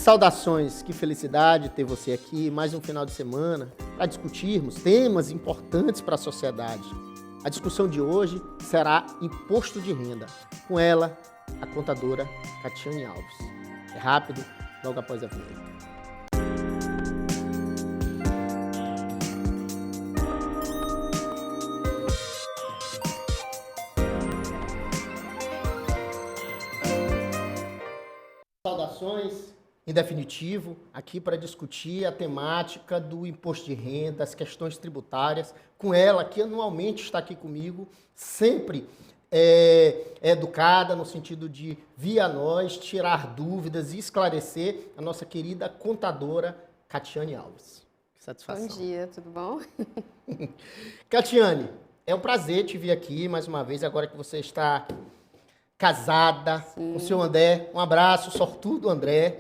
Saudações, que felicidade ter você aqui, mais um final de semana, para discutirmos temas importantes para a sociedade. A discussão de hoje será imposto de renda, com ela, a contadora Catiane Alves. É rápido, logo após a vinheta. Saudações, em definitivo, aqui para discutir a temática do imposto de renda, as questões tributárias, com ela, que anualmente está aqui comigo, sempre educada, no sentido de, via nós, tirar dúvidas e esclarecer a nossa querida contadora Catiane Alves. Que satisfação. Bom dia, tudo bom? Catiane, é um prazer te vir aqui mais uma vez, agora que você está casada. Sim. Com o seu André. Um abraço, sortudo André.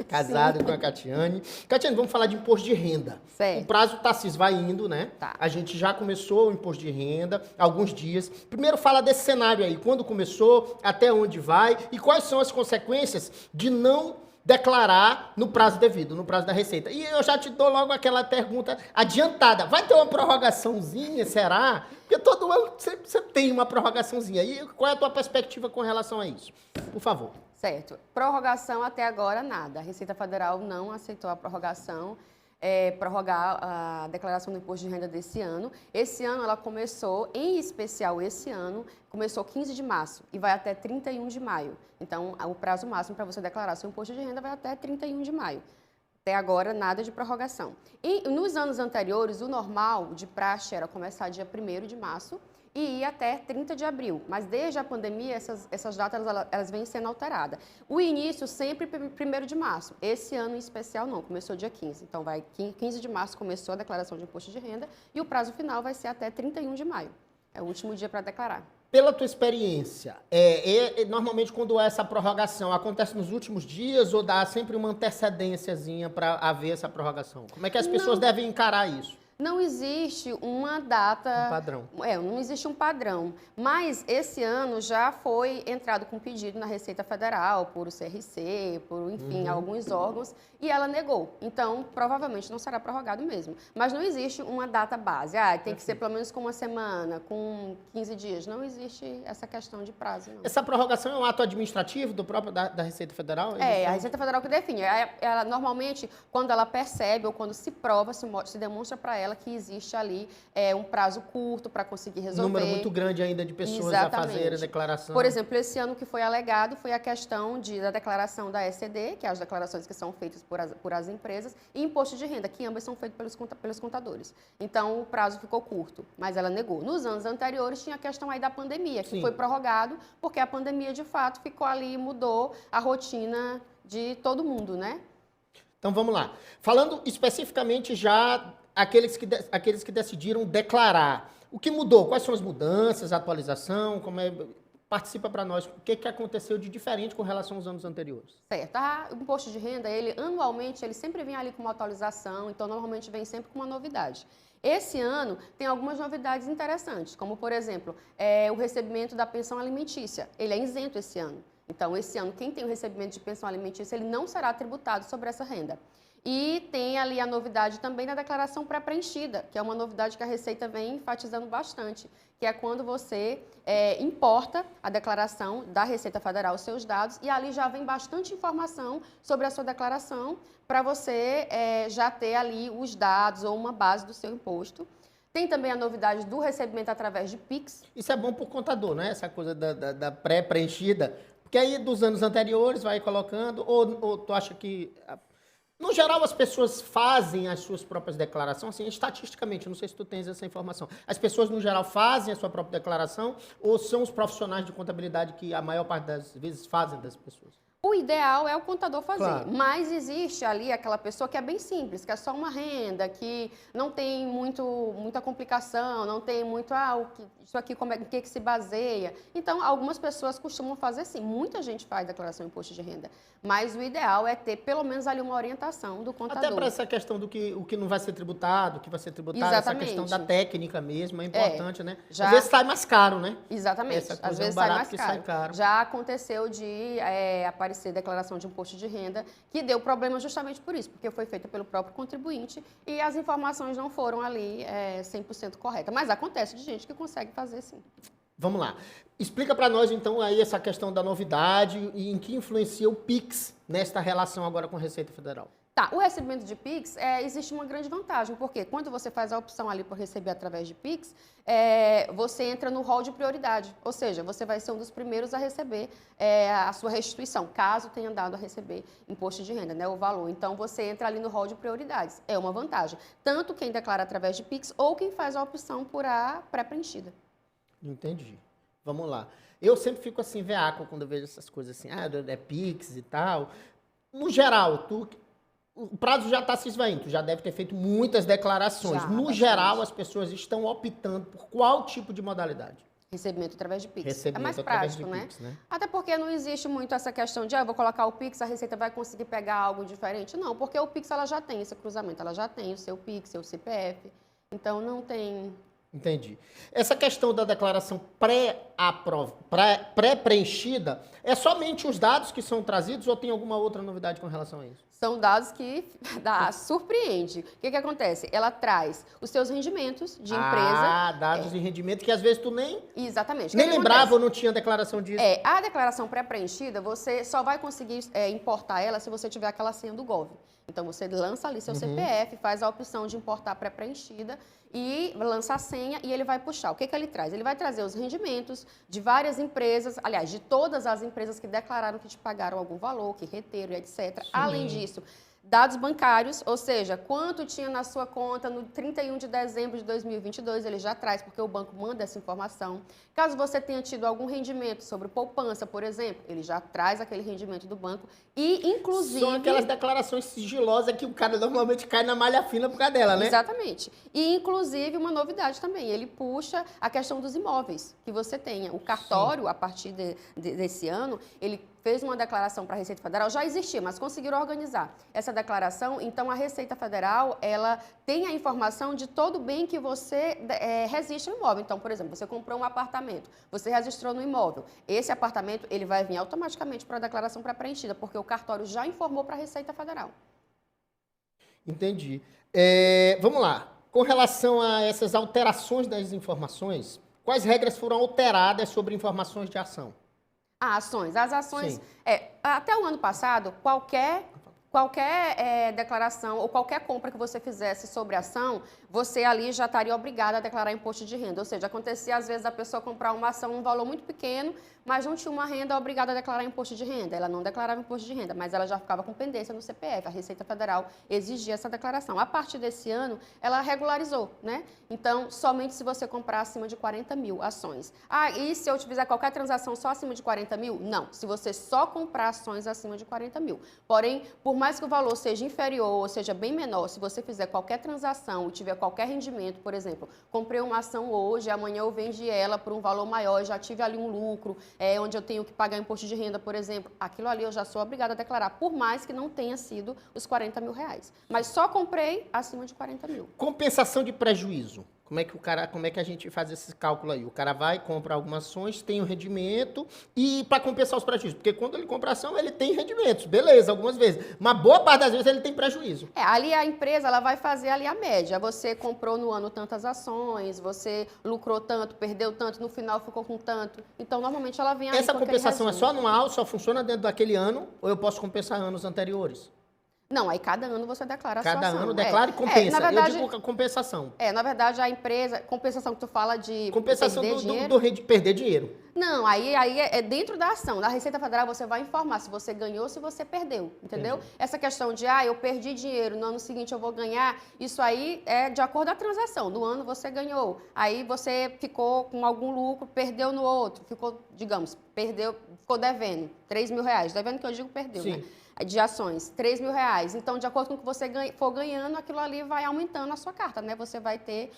Casado com a Catiane. Catiane, vamos falar de imposto de renda. Certo. O prazo está se esvaindo, né? Tá. A gente já começou o imposto de renda há alguns dias. Primeiro fala desse cenário aí. Quando começou, até onde vai e quais são as consequências de não declarar no prazo devido, no prazo da Receita. E eu já te dou logo aquela pergunta adiantada. Vai ter uma prorrogaçãozinha, será? Porque todo ano você tem uma prorrogaçãozinha. E qual é a tua perspectiva com relação a isso? Por favor. Certo. Prorrogação até agora, nada. A Receita Federal não aceitou a prorrogação, prorrogar a declaração do imposto de renda desse ano. Esse ano ela começou, em especial esse ano, começou 15 de março e vai até 31 de maio. Então, o prazo máximo para você declarar seu imposto de renda vai até 31 de maio. Até agora, nada de prorrogação. E nos anos anteriores, o normal de praxe era começar dia 1º de março e ir até 30 de abril. Mas desde a pandemia, essas datas elas vêm sendo alteradas. O início sempre 1º de março. Esse ano em especial não, começou dia 15. Então, 15 de março começou a declaração de imposto de renda e o prazo final vai ser até 31 de maio. É o último dia para declarar. Pela tua experiência, normalmente quando há essa prorrogação, acontece nos últimos dias ou dá sempre uma antecedênciazinha para haver essa prorrogação? Como é que as pessoas devem encarar isso? Não existe uma data... Um padrão. Não existe um padrão. Mas esse ano já foi entrado com pedido na Receita Federal, por o CRC, por, enfim, alguns órgãos, e ela negou. Então, provavelmente não será prorrogado mesmo. Mas não existe uma data base. Tem que ser pelo menos com uma semana, com 15 dias. Não existe essa questão de prazo, não. Essa prorrogação é um ato administrativo do próprio da Receita Federal? A Receita Federal que define. Ela, normalmente, quando ela percebe ou quando se prova, se demonstra para ela que existe ali um prazo curto para conseguir resolver. Um número muito grande ainda de pessoas a fazerem a declaração. Por exemplo, esse ano que foi alegado foi a questão da declaração da SCD, que é as declarações que são feitas por as empresas, e imposto de renda, que ambas são feitas pelos contadores. Então, o prazo ficou curto, mas ela negou. Nos anos anteriores, tinha a questão aí da pandemia, que foi prorrogado, porque a pandemia, de fato, ficou ali e mudou a rotina de todo mundo, né? Então, vamos lá. Falando especificamente já aqueles que decidiram declarar. O que mudou? Quais são as mudanças, a atualização? Participa para nós. O que aconteceu de diferente com relação aos anos anteriores? Certo. O imposto de renda, anualmente, ele sempre vem ali com uma atualização, então normalmente vem sempre com uma novidade. Esse ano tem algumas novidades interessantes, como, por exemplo, o recebimento da pensão alimentícia. Ele é isento esse ano. Então, esse ano, quem tem o recebimento de pensão alimentícia, ele não será tributado sobre essa renda. E tem ali a novidade também da declaração pré-preenchida, que é uma novidade que a Receita vem enfatizando bastante, que é quando você importa a declaração da Receita Federal, os seus dados, e ali já vem bastante informação sobre a sua declaração, para você já ter ali os dados ou uma base do seu imposto. Tem também a novidade do recebimento através de Pix. Isso é bom para o contador, né? Essa coisa da pré-preenchida, porque aí dos anos anteriores vai colocando, ou tu acha que... No geral, as pessoas fazem as suas próprias declarações, assim, estatisticamente, não sei se tu tens essa informação. As pessoas, no geral, fazem a sua própria declaração ou são os profissionais de contabilidade que a maior parte das vezes fazem das pessoas? O ideal é o contador fazer, claro. Mas existe ali aquela pessoa que é bem simples, que é só uma renda, que não tem muita complicação, não tem muito, isso aqui em que se baseia. Então, algumas pessoas costumam fazer sim, muita gente faz declaração de imposto de renda, mas o ideal é ter pelo menos ali uma orientação do contador. Até para essa questão do que o que não vai ser tributado, o que vai ser tributado, Exatamente. Essa questão da técnica mesmo, é importante, né? Já... Às vezes sai mais caro, né? Exatamente, Essa coisa às vezes é um barato sai mais caro. Sai caro. Já aconteceu de aparecer ser declaração de imposto de renda, que deu problema justamente por isso, porque foi feita pelo próprio contribuinte e as informações não foram ali 100% corretas. Mas acontece de gente que consegue fazer sim. Vamos lá. Explica para nós, então, aí essa questão da novidade e em que influencia o Pix nesta relação agora com a Receita Federal. Tá, o recebimento de Pix, existe uma grande vantagem, porque quando você faz a opção ali por receber através de Pix, você entra no rol de prioridade, ou seja, você vai ser um dos primeiros a receber a sua restituição, caso tenha dado a receber imposto de renda, né, o valor. Então, você entra ali no rol de prioridades, é uma vantagem. Tanto quem declara através de Pix ou quem faz a opção por A pré-preenchida. Entendi. Vamos lá. Eu sempre fico assim, veaco, quando eu vejo essas coisas assim, é Pix e tal. No geral, o prazo já está se esvaindo, tu já deve ter feito muitas declarações. Já, No bastante. geral, as pessoas estão optando por qual tipo de modalidade? Recebimento através de Pix. Recebimento É mais através prático, de né? Pix, né? Até porque não existe muito essa questão de, eu vou colocar o Pix, a Receita vai conseguir pegar algo diferente. Não, porque o Pix ela já tem esse cruzamento, ela já tem o seu Pix, seu CPF. Então, não tem... Entendi. Essa questão da declaração pré-preenchida, é somente os dados que são trazidos ou tem alguma outra novidade com relação a isso? São dados que surpreende. O que acontece? Ela traz os seus rendimentos de empresa. Dados de rendimento que às vezes tu nem Exatamente. O nem que lembrava acontece? ou não tinha declaração disso. A declaração pré-preenchida, você só vai conseguir importar ela se você tiver aquela senha do Gov. Então, você lança ali seu CPF, faz a opção de importar pré-preenchida e lança a senha e ele vai puxar. O que ele traz? Ele vai trazer os rendimentos de várias empresas, aliás, de todas as empresas que declararam que te pagaram algum valor, que reteram, etc. Sim. Além disso, dados bancários, ou seja, quanto tinha na sua conta no 31 de dezembro de 2022, ele já traz, porque o banco manda essa informação. Caso você tenha tido algum rendimento sobre poupança, por exemplo, ele já traz aquele rendimento do banco e, inclusive... São aquelas declarações sigilosas que o cara normalmente cai na malha fina por causa dela, né? Exatamente. E, inclusive, uma novidade também, ele puxa a questão dos imóveis que você tenha. O cartório, sim, a partir desse ano, ele fez uma declaração para a Receita Federal, já existia, mas conseguiram organizar essa declaração. Então, a Receita Federal, ela tem a informação de todo o bem que você registra no imóvel. Então, por exemplo, você comprou um apartamento, você registrou no imóvel. Esse apartamento, ele vai vir automaticamente para a declaração pré-preenchida, porque o cartório já informou para a Receita Federal. Entendi. Vamos lá. Com relação a essas alterações das informações, quais regras foram alteradas sobre informações de ação? Ações. As ações, Sim. Até o ano passado, qualquer declaração ou qualquer compra que você fizesse sobre ação, você ali já estaria obrigada a declarar imposto de renda. Ou seja, acontecia às vezes a pessoa comprar uma ação num valor muito pequeno, mas não tinha uma renda obrigada a declarar imposto de renda. Ela não declarava imposto de renda, mas ela já ficava com pendência no CPF. A Receita Federal exigia essa declaração. A partir desse ano, ela regularizou, né? Então, somente se você comprar acima de 40 mil ações. E se eu fizer qualquer transação só acima de 40 mil? Não. Se você só comprar ações acima de 40 mil. Porém, por mais que o valor seja inferior ou seja bem menor, se você fizer qualquer transação e tiver qualquer rendimento, por exemplo, comprei uma ação hoje, amanhã eu vendi ela por um valor maior, já tive ali um lucro, onde eu tenho que pagar imposto de renda, por exemplo, aquilo ali eu já sou obrigada a declarar, por mais que não tenha sido os 40 mil reais. Mas só comprei acima de 40 mil. Compensação de prejuízo. Como é que a gente faz esse cálculo aí? O cara vai, compra algumas ações, tem o rendimento e para compensar os prejuízos. Porque quando ele compra ação, ele tem rendimentos, beleza, algumas vezes. Mas boa parte das vezes ele tem prejuízo. Ali a empresa ela vai fazer ali a média. Você comprou no ano tantas ações, você lucrou tanto, perdeu tanto, no final ficou com tanto. Então, normalmente ela vem ali Essa com aquele compensação é resumo. só anual, só funciona dentro daquele ano, ou eu posso compensar anos anteriores? Não, aí cada ano você declara a sua Cada ação. ano declara e compensa. Na verdade, eu digo compensação. na verdade, a empresa, compensação que tu fala de Compensação perder dinheiro. de perder dinheiro. Não, aí é dentro da ação. Da Receita Federal você vai informar se você ganhou, se você perdeu, entendeu? Entendi. Essa questão de, eu perdi dinheiro, no ano seguinte eu vou ganhar, isso aí é de acordo com a transação. No ano você ganhou, aí você ficou com algum lucro, perdeu no outro, ficou, digamos, ficou devendo 3 mil reais. Devendo que eu digo perdeu, Sim. né? De ações, 3 mil reais. Então, de acordo com o que você for ganhando, aquilo ali vai aumentando a sua carta, né? Você vai ter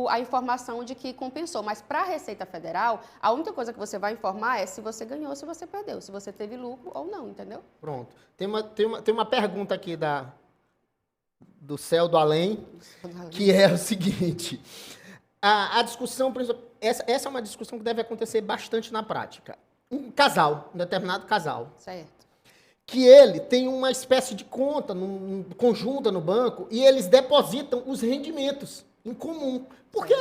a informação de que compensou. Mas para a Receita Federal, a única coisa que você vai informar é se você ganhou ou se você perdeu, se você teve lucro ou não, entendeu? Pronto. Tem uma pergunta aqui do céu do além, que é o seguinte. A discussão, por exemplo, essa é uma discussão que deve acontecer bastante na prática. Um determinado casal, Certo. que ele tem uma espécie de conta conjunta no banco e eles depositam os rendimentos em comum. Porque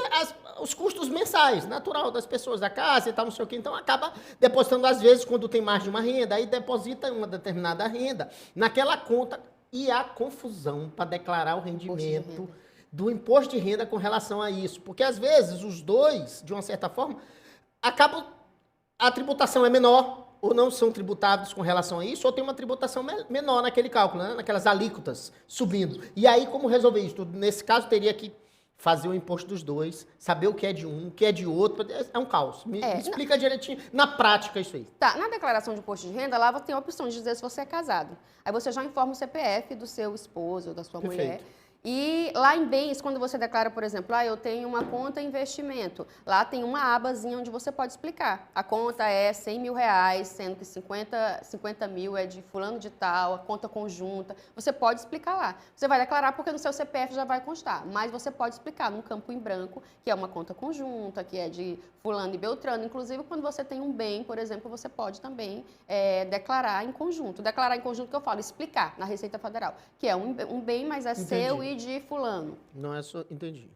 os custos mensais, natural das pessoas da casa e tal, não sei o quê, então acaba depositando, às vezes, quando tem mais de uma renda, aí deposita uma determinada renda naquela conta e há confusão para declarar o rendimento do imposto de renda com relação a isso. Porque, às vezes, os dois, de uma certa forma, acabam, a tributação é menor, ou não são tributados com relação a isso, ou tem uma tributação menor naquele cálculo, né? Naquelas alíquotas subindo. E aí, como resolver isso? Nesse caso, teria que fazer o imposto dos dois, saber o que é de um, o que é de outro. É um caos. Me explica direitinho, na prática, isso aí. Tá, na declaração de imposto de renda, lá tem a opção de dizer se você é casado. Aí você já informa o CPF do seu esposo ou da sua mulher. E lá em bens, quando você declara, por exemplo, eu tenho uma conta investimento, lá tem uma abazinha onde você pode explicar. A conta é R$100 mil, sendo que 50 mil é de fulano de tal, a conta conjunta. Você pode explicar lá. Você vai declarar porque no seu CPF já vai constar, mas você pode explicar num campo em branco, que é uma conta conjunta, que é de fulano e beltrano. Inclusive, quando você tem um bem, por exemplo, você pode também declarar em conjunto. Declarar em conjunto que eu falo, explicar na Receita Federal, que é um bem, mas é seu e de fulano. Não é só... Entendi.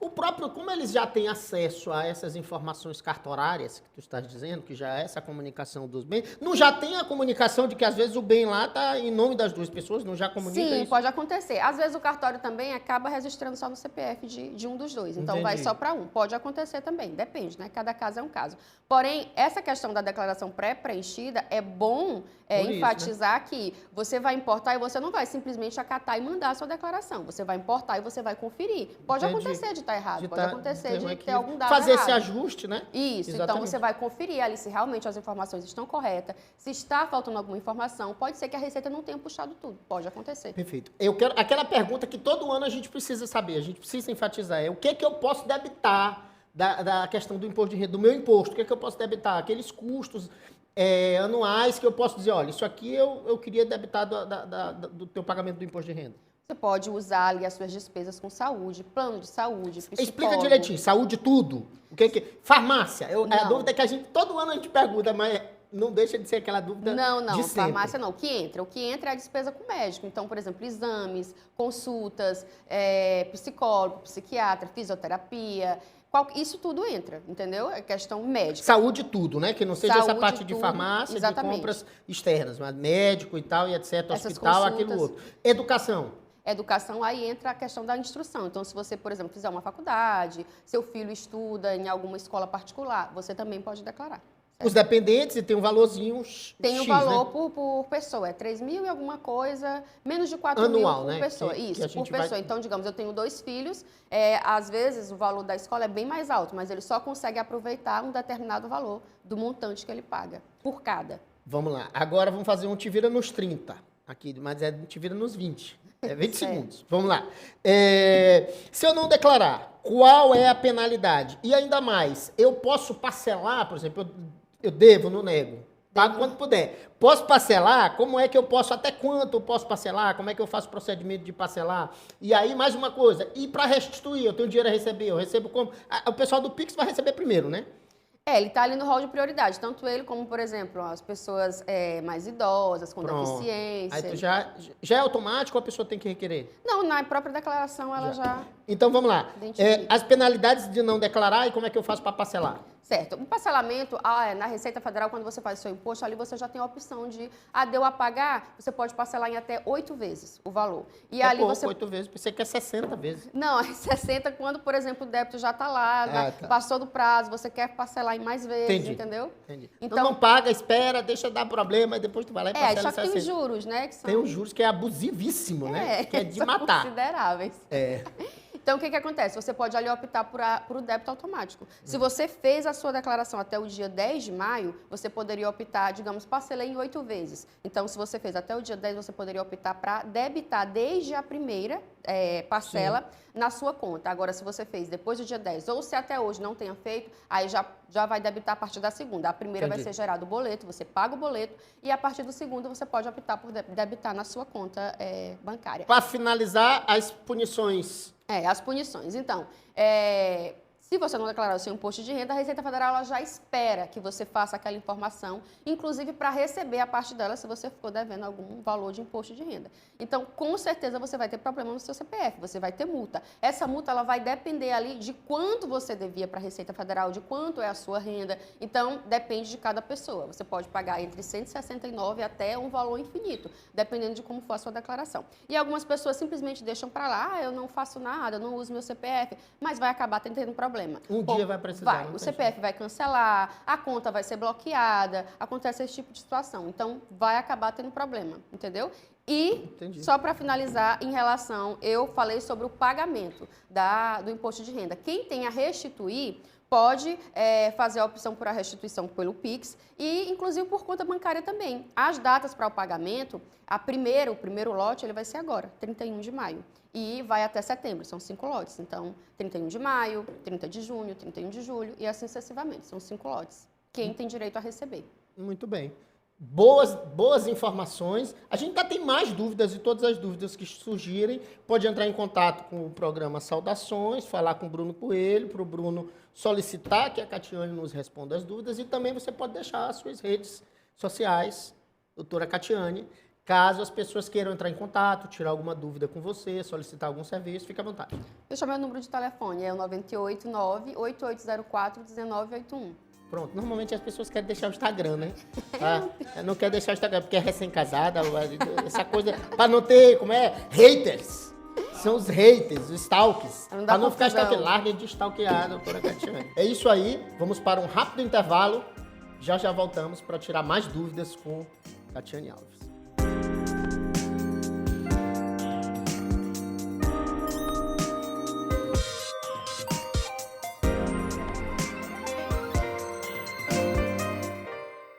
O próprio, como eles já têm acesso a essas informações cartorárias que tu estás dizendo, que já é essa comunicação dos bens, não já tem a comunicação de que às vezes o bem lá está em nome das duas pessoas, não já comunica isso? Sim, isso? pode acontecer. Às vezes o cartório também acaba registrando só no CPF de um dos dois, então vai só para um. Pode acontecer também, depende, né? Cada caso é um caso. Porém, essa questão da declaração pré-preenchida é bom enfatizar que você vai importar e você não vai simplesmente acatar e mandar a sua declaração. Você vai importar e você vai conferir. Pode acontecer de estar errado, pode acontecer de ter algum dado fazer errado. esse ajuste, né? Isso, Exatamente. Então você vai conferir ali se realmente as informações estão corretas, se está faltando alguma informação, pode ser que a Receita não tenha puxado tudo, pode acontecer. Perfeito. Eu quero aquela pergunta que todo ano a gente precisa saber, a gente precisa enfatizar, o que é que eu posso debitar da questão do imposto de renda, do meu imposto, o que é que eu posso debitar? Aqueles custos anuais que eu posso dizer, olha, isso aqui eu queria debitar do teu pagamento do imposto de renda. Você pode usar ali as suas despesas com saúde, plano de saúde, psicólogo. Explica direitinho, saúde tudo. O que farmácia, a dúvida é que todo ano a gente pergunta, mas não deixa de ser aquela dúvida de sempre. Farmácia não. O que entra é a despesa com médico. Então, por exemplo, exames, consultas, psicólogo, psiquiatra, fisioterapia... Isso tudo entra, entendeu? É questão médica. Saúde tudo, né? Que não seja essa parte tudo, de farmácia, exatamente. de compras externas, mas médico e tal, e etc, hospital, aquilo outro. Educação. Educação, aí entra a questão da instrução. Então, se você, por exemplo, fizer uma faculdade, seu filho estuda em alguma escola particular, você também pode declarar. Os dependentes, e tem um valorzinho tem X, um valor, né? por pessoa, é 3 mil e alguma coisa, menos de 4 anual, mil por pessoa. Que por pessoa. Então, digamos, eu tenho 2 filhos, às vezes o valor da escola é bem mais alto, mas ele só consegue aproveitar um determinado valor do montante que ele paga, por cada. Vamos lá, agora vamos fazer um te vira nos 30, aqui, mas te vira nos 20. 20 segundos. Vamos lá. Se eu não declarar, qual é a penalidade? E ainda mais, eu posso parcelar, por exemplo, eu devo, não nego. Pago quanto puder. Posso parcelar? Como é que eu posso? Até quanto eu posso parcelar? Como é que eu faço o procedimento de parcelar? E aí, mais uma coisa. E para restituir? Eu tenho dinheiro a receber. Eu recebo como? O pessoal do Pix vai receber primeiro, né? Ele está ali no rol de prioridade. Tanto ele como, por exemplo, as pessoas mais idosas, com deficiência. Aí tu já é automático ou a pessoa tem que requerer? Não, na própria declaração ela já Então, vamos lá. As penalidades de não declarar e como é que eu faço para parcelar? Certo. O parcelamento, na Receita Federal, quando você faz o seu imposto, ali você já tem a opção de, deu a pagar, você pode parcelar em até 8 vezes o valor. E ali pouco, você 8 vezes, pensei que é 60 vezes. Não, é 60 quando, por exemplo, o débito já está lá, passou do prazo, você quer parcelar em mais vezes, entendeu? Entendi. Então não paga, espera, deixa dar problema, e depois tu vai lá e parcela. Só que tem os juros, né? Que são... Tem os juros que é abusivíssimo, né? Que é de matar. Consideráveis. Então, o que acontece? Você pode ali optar por o débito automático. Se você fez a sua declaração até o dia 10 de maio, você poderia optar, digamos, parcelei em 8 vezes. Então, se você fez até o dia 10, você poderia optar para debitar desde a primeira parcela na sua conta. Agora, se você fez depois do dia 10 ou se até hoje não tenha feito, aí já vai debitar a partir da segunda. A primeira vai ser gerado o boleto, você paga o boleto e a partir do segundo você pode optar por debitar na sua conta bancária. Para finalizar, as punições. As punições. Então, Se você não declarar o seu imposto de renda, a Receita Federal ela já espera que você faça aquela informação, inclusive para receber a parte dela se você ficou devendo algum valor de imposto de renda. Então, com certeza você vai ter problema no seu CPF, você vai ter multa. Essa multa ela vai depender ali de quanto você devia para a Receita Federal, de quanto é a sua renda. Então, depende de cada pessoa. Você pode pagar entre 169 até um valor infinito, dependendo de como for a sua declaração. E algumas pessoas simplesmente deixam para lá, eu não faço nada, eu não uso meu CPF, mas vai acabar tendo problema. Dia vai precisar. Vai, o CPF vai cancelar, a conta vai ser bloqueada, acontece esse tipo de situação. Então, vai acabar tendo problema, entendeu? E, só para finalizar, em relação, eu falei sobre o pagamento do imposto de renda. Quem tem a restituir pode fazer a opção por a restituição pelo Pix e, inclusive, por conta bancária também. As datas para o pagamento, o primeiro lote, ele vai ser agora, 31 de maio. E vai até setembro, são 5 lotes. Então, 31 de maio, 30 de junho, 31 de julho e assim sucessivamente. São 5 lotes. Quem tem direito a receber. Muito bem. Boas informações. A gente ainda tem mais dúvidas e todas as dúvidas que surgirem, pode entrar em contato com o programa Saudações, falar com o Bruno Coelho, para o Bruno solicitar que a Catiane nos responda as dúvidas e também você pode deixar as suas redes sociais, doutora Catiane, caso as pessoas queiram entrar em contato, tirar alguma dúvida com você, solicitar algum serviço, fique à vontade. Deixa meu número de telefone, é o 989-8804-1981. Pronto, normalmente as pessoas querem deixar o Instagram, né? Não quer deixar o Instagram porque é recém-casada, essa coisa, para não ter, haters. São os haters, os stalks. Para não ficar stalkeando, larga de stalkear, doutora Catiane. É isso aí, vamos para um rápido intervalo. Já voltamos para tirar mais dúvidas com Catiane Alves.